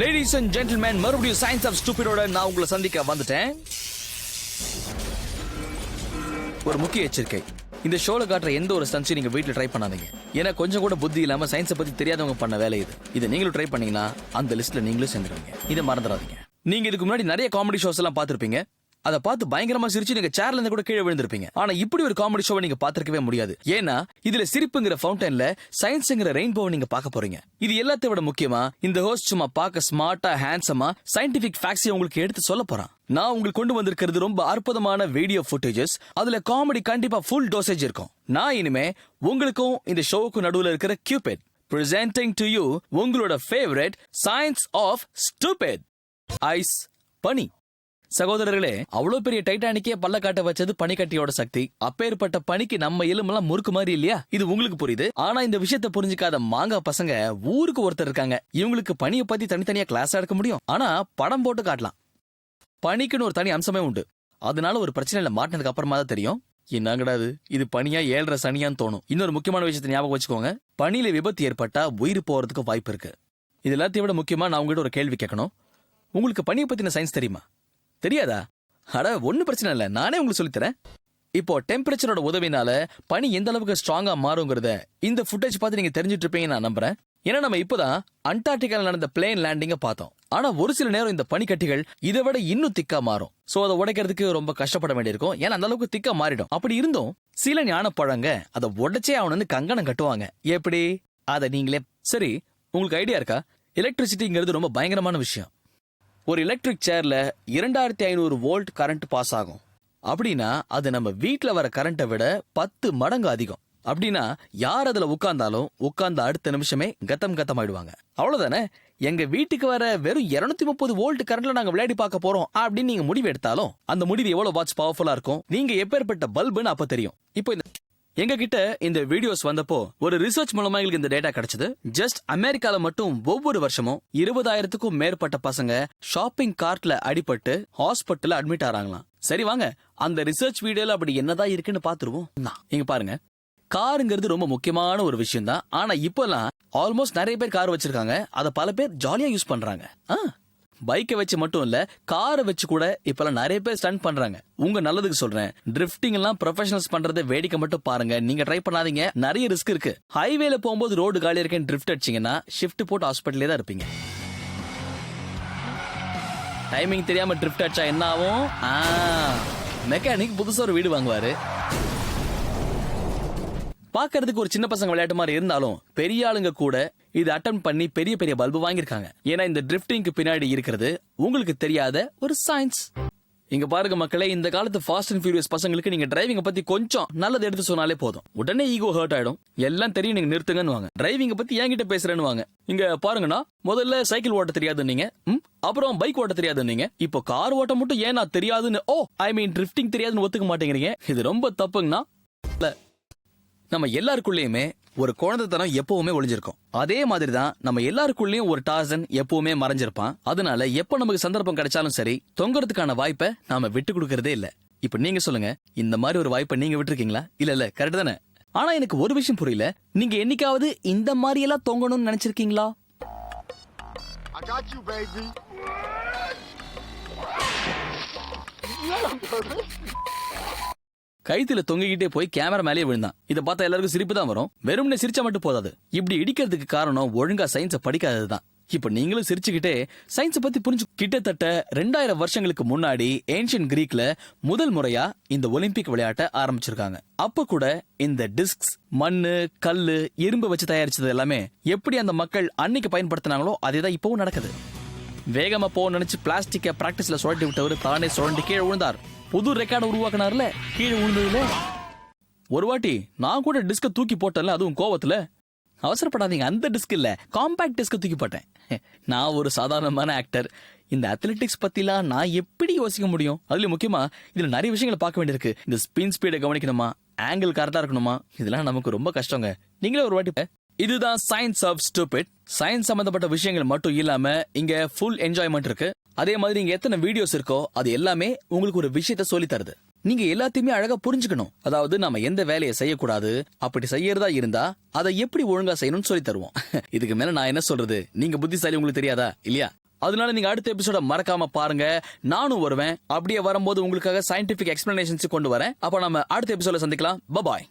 Ladies and gentleman, மறுபடியும் science of ஸ்டூபிடோட நான் உங்களை சந்திக்க வந்துட்டேன். ஒரு முக்கிய எச்சரிக்கை, இந்த ஷோல காட்டுற எந்த ஒரு ஸ்டன்ஸையும் நீங்க வீட்டுல ட்ரை பண்ணாதீங்க. ஏன்னா கொஞ்சம் கூட புத்தி இல்லாம சயின்ஸை பத்தி தெரியாதவங்க பண்ண வேலை இது. இதை நீங்களும் ட்ரை பண்ணீங்கன்னா அந்த லிஸ்ட்ல நீங்களும் சேர்ந்துருவீங்க. இதை மறந்துடாதீங்க. நீங்க இதுக்கு முன்னாடி நிறைய காமெடி ஷோஸ் எல்லாம் பார்த்திருப்பீங்க. அதை பார்த்து பயங்கரமா சிரிச்சு நீங்க சேர்ல இருந்து கூட கீழே விழுந்திருப்பீங்க. ஆனா இப்படி ஒரு காமெடி ஷோவை நீங்க பார்த்திருக்கவே முடியாது. ஏன்னா இதுல சிரிப்புங்கிற ஃபவுண்டன்ல சயின்ஸ்ங்கிற ரெயின்போவை நீங்க பார்க்க போறீங்க. இது எல்லாத்தை விட முக்கியமா இந்த ஹோஸ்ட் சும்மா பார்க்க ஸ்மார்ட்டா ஹேண்ட்ஸமா சயின்டிபிக் ஃபேக்ட்ஸை உங்களுக்கு எடுத்து சொல்ல போறான். நான் உங்களுக்கு கொண்டு வந்திருக்கிறது ரொம்ப அற்புதமான வீடியோ ஃபுட்டேஜஸ். அதுல காமெடி கண்டிப்பா ஃபுல் டோசேஜ் இருக்கும். நான் இனிமே உங்களுக்கும் இந்த ஷோவுக்கும் நடுவுல இருக்கிற கியூபிட் presenting to you உங்களோட favourite science of stupid ice பனி. சகோதரர்களே, அவ்வளவு பெரிய டைட்டானிக்கே பல்ல காட்ட வச்சது பனிக்கட்டியோட சக்தி. அப்பேற்பட்ட பனிக்கு நம்ம எலும்பெல்லாம் முறுக்கு மாதிரி இல்லையா? இது உங்களுக்கு புரியுது. ஆனா இந்த விஷயத்தை புரிஞ்சுக்காத மாங்கா பசங்க ஊருக்கு ஒருத்தர் இருக்காங்க. இவங்களுக்கு பனியை பத்தி தனித்தனியா கிளாஸ் எடுக்க முடியும். ஆனா படம் போட்டு காட்டலாம். பனிக்குன்னு ஒரு தனி அம்சமே உண்டு. அதனால ஒரு பிரச்சனையில மாட்டினதுக்கு அப்புறமா தான் தெரியும் என்னங்கடாது இது பனியா 7.5 சனியான்னு தோணும். இன்னொரு முக்கியமான விஷயத்தை ஞாபகம் வச்சுக்கோங்க, பனியில விபத்து ஏற்பட்டா உயிர் போறதுக்கு வாய்ப்பு இருக்கு. இது எல்லாத்தையும் விட முக்கியமா நான் உங்ககிட்ட ஒரு கேள்வி கேட்கணும். உங்களுக்கு பனியை பத்தின சயின்ஸ் தெரியுமா? தெரியாதா? அட ஒன்னும் பிரச்சனை இல்ல, நானே உங்களுக்கு சொல்லித்தரேன். இப்போ டெம்பரேச்சரோட உதவினால பனி எந்த அளவுக்கு ஸ்ட்ராங்கா மாறுங்கிறத இந்த ஃபுட்டேஜ் பார்த்து நீங்க தெரிஞ்சுட்டு இருப்பீங்க நான் நம்புறேன். ஏன்னா நம்ம இப்பதான் அண்டார்டிகால நடந்த பிளேன் லேண்டிங்க பார்த்தோம். ஆனா ஒரு சில நேரம் இந்த பனிக்கட்டிகள் இதை விட இன்னும் திக்கா மாறும். சோ அதை உடைக்கிறதுக்கு ரொம்ப கஷ்டப்பட வேண்டியிருக்கும். ஏன்னா அந்த அளவுக்கு திக்கா மாறிடும். அப்படி இருந்தும் சில ஞான பழங்க அதை உடைச்சே ஆகணும்னு கங்கணம் கட்டுவாங்க. எப்படி? அதை நீங்களே சரி, உங்களுக்கு ஐடியா இருக்கா? எலக்ட்ரிசிட்டிங்கிறது ரொம்ப பயங்கரமான விஷயம். ஒரு எலக்ட்ரிக் சேர்ல 2500 வோல்ட் கரண்ட் பாஸ் ஆகும். அப்படின்னா அது நம்ம வீட்டுல வர கரண்ட்டை விட 10 மடங்கு அதிகம். அப்படின்னா யார் அதுல உட்கார்ந்தாலும் உட்கார்ந்த அடுத்த நிமிஷமே கத்தம் ஆயிடுவாங்க. அவ்வளவுதானே? எங்க வீட்டுக்கு வர வெறும் 230 வோல்ட் கரண்ட்ல நாங்க விளையாடி பார்க்க போறோம் அப்படின்னு நீங்க முடிவு எடுத்தாலும் அந்த முடிவு எவ்வளவு வாட்ஸ் பவர்ஃபுல்லா இருக்கும், நீங்க எப்பேற்பட்ட பல்புன்னு அப்ப தெரியும். இப்போ எங்க கிட்ட இந்த வீடியோஸ் வந்தப்போ ஒரு ரிசர்ச் மூலமா எங்களுக்கு இந்த டேட்டா கிடைச்சது. ஜஸ்ட் அமெரிக்கால மட்டும் ஒவ்வொரு வருஷமும் 20,000க்கும் மேற்பட்ட பசங்க ஷாப்பிங் கார்ட்ல அடிபட்டு ஹாஸ்பிட்டல்ல அட்மிட் ஆறாங்களாம். சரி வாங்க அந்த ரிசர்ச் வீடியோல அப்படி என்னதான் இருக்குன்னு பாத்துருவோம். இங்க பாருங்க, காருங்கிறது ரொம்ப முக்கியமான ஒரு விஷயம் தான். ஆனா இப்பெல்லாம் ஆல்மோஸ்ட் நிறைய பேர் கார் வச்சிருக்காங்க. அதை பல பேர் ஜாலியா யூஸ் பண்றாங்க. பைக்கை வச்சு மட்டும் இல்ல, காரை வச்சு கூட இப்பெல்லாம் நிறைய பேர் ஸ்டண்ட் பண்றாங்க. உங்க நல்லதுக்கு சொல்றேன், டிரிஃப்டிங் எல்லாம் ப்ரொஃபஷனல்ஸ் பண்றதை வேடிக்கை மட்டும் பாருங்க. நீங்க ட்ரை பண்ணாதீங்க, நிறைய ரிஸ்க் இருக்கு. ஹைவேல போகும்போது ரோடு காலியா இருக்கேன் டிரிஃப்ட் அடிச்சீங்கன்னா ஷிஃப்ட் போட்டு ஹாஸ்பிட்டலே தான் இருப்பீங்க. டைமிங் தெரியாம டிரிஃப்ட் அடிச்சா என்ன ஆகும்? மெக்கானிக் புதுசா ஒரு வீடு வாங்குவாரு. பாக்குறதுக்கு ஒரு சின்ன பசங்க விளையாட்டு மாதிரி இருந்தாலும் பெரிய ஆளுங்க கூட இது அட்டன் பண்ணி பெரிய பெரிய பல்பு வாங்கியிருக்காங்க. ஏன்னா இந்த டிரிஃப்டிங்க்கு பின்னாடி இருக்கிறது உங்களுக்கு தெரியாத ஒரு சயின்ஸ். இங்க பாருங்க மக்களே, இந்த காலத்து ஃபாஸ்ட் அண்ட் ஃபியூரியஸ் பசங்களுக்கு நீங்க டிரைவிங்க பத்தி கொஞ்சம் நல்லது எடுத்து சொன்னாலே போதும், உடனே ஈகோ ஹர்ட் ஆயிடும். எல்லாம் தெரியும், நீங்க நிறுத்துங்கன்னு வாங்க. டிரைவிங்க பத்தி என்கிட்ட பேசுறேன்னு வாங்க. இங்க பாருங்கன்னா, முதல்ல சைக்கிள் ஓட்ட தெரியாது நீங்க, அப்புறம் பைக் ஓட்ட தெரியாது நீங்க, இப்போ கார் ஓட்ட மட்டும் ஏன் நான் தெரியாதுன்னு டிரிஃப்டிங் தெரியாதுன்னு ஒத்துக்க மாட்டேங்கிறீங்க. இது ரொம்ப தப்புங்கண்ணா. நம்ம எல்லாருக்குள்ளயுமே ஒரு குழந்தைத்தனம் எப்பவுமே ஒளிஞ்சிருக்கும். அதே மாதிரிதான் நம்ம எல்லாருக்குள்ளயும் ஒரு டார்சன் எப்பவுமே மறைஞ்சிருப்பான். அதனால எப்ப நமக்கு சந்தர்ப்பம் கிடைச்சாலும் சரி, தொங்கறதுக்கான வாய்ப்பை நாம விட்டு கொடுக்கறதே இல்ல. இப்ப நீங்க சொல்லுங்க, இந்த மாதிரி ஒரு வாய்ப்பை நீங்க விட்டுருக்கீங்களா? இல்ல கரெக்ட் தானே? ஆனா எனக்கு ஒரு விஷயம் புரியல, நீங்க என்னைக்காவது இந்த மாதிரி எல்லாம் தொங்கணும்னு நினைச்சிருக்கீங்களா? கைத்துல தொங்கிக்கிட்டே போய் கேமரா மேலேயே விழுந்தான். இதை பார்த்தா எல்லாருக்கும் சிரிப்பு தான் வரும். வெறும்னே சிரிச்சா மட்டும் போதாது, இப்படி இடிக்கிறதுக்கு காரணம் ஒழுங்கா சயின்ஸை படிக்காததுதான். இப்ப நீங்களும் சிரிச்சுக்கிட்டே சயின்ஸை பத்தி புரிஞ்சு. கிட்டத்தட்ட 2000 வருஷங்களுக்கு முன்னாடி ஏன்ஷியன் கிரீக்ல முதல் முறையா இந்த ஒலிம்பிக் விளையாட்டை ஆரம்பிச்சிருக்காங்க. அப்ப கூட இந்த டிஸ்க்ஸ், மண்ணு, கல்லு, இரும்பு வச்சு தயாரிச்சது எல்லாமே எப்படி அந்த மக்கள் அன்னைக்கு பயன்படுத்தினாங்களோ அதேதான் இப்பவும் நடக்குது. வேகமா போக நினைச்சு பிளாஸ்டிக்கை பிராக்டிஸ்ல சுழட்டி விட்டவர் தானே சுழண்டி கீழே விழுந்தார். புது ரெக்கார்டு உருவாக்கினார்ல கீழே விழுந்ததுல. ஒரு வாட்டி நான் கூட டிஸ்க தூக்கி போட்டேன்ல, அதுவும் கோவத்துல. அவசரப்படாதீங்க, அந்த டிஸ்க் இல்ல, காம்பாக்ட் டிஸ்க தூக்கி போட்டேன். நான் ஒரு சாதாரணமான ஆக்டர். இந்த அத்லெட்டிக்ஸ் பத்திலாம் நான் எப்படி யோசிக்க முடியும்? அதுல முக்கியமா இதுல நிறைய விஷயங்களை பார்க்க வேண்டியிருக்கு. இந்த ஸ்பின் ஸ்பீடை கவனிக்கணுமா, ஆங்கிள் கரெக்டா இருக்கணுமா, இதெல்லாம் நமக்கு ரொம்ப கஷ்டங்க. நீங்களே ஒரு வாட்டி. இதுதான் சயின்ஸ் ஆஃப் ஸ்டூபிட். சயின்ஸ் சம்பந்தப்பட்ட விஷயங்கள் மட்டும் இல்லாம இங்க ஃபுல் என்ஜாய்மெண்ட் இருக்கு. அதே மாதிரி இங்க எத்தனை வீடியோஸ் இருக்கோ அது எல்லாமே உங்களுக்கு ஒரு விஷயத்த சொல்லி தருது. நீங்க எல்லாத்தையுமே அழகா புரிஞ்சுக்கணும். அதாவது நாம எந்த வேலையை செய்யக்கூடாது, அப்படி செய்யறதா இருந்தா அதை எப்படி ஒழுங்கா செய்யணும்னு சொல்லி தருவோம். இதுக்கு மேல நான் என்ன சொல்றது? நீங்க புத்திசாலி, உங்களுக்கு தெரியாதா? இல்லையா? அதனால நீங்க அடுத்த எபிசோட மறக்காம பாருங்க. நானும் வருவேன். அப்படியே வரும்போது உங்களுக்காக சயின்டிபிக் எக்ஸ்பிளனேஷன்ஸ் கொண்டு வரேன். அப்ப நம்ம அடுத்த எபிசோட சந்திக்கலாம். பாய்.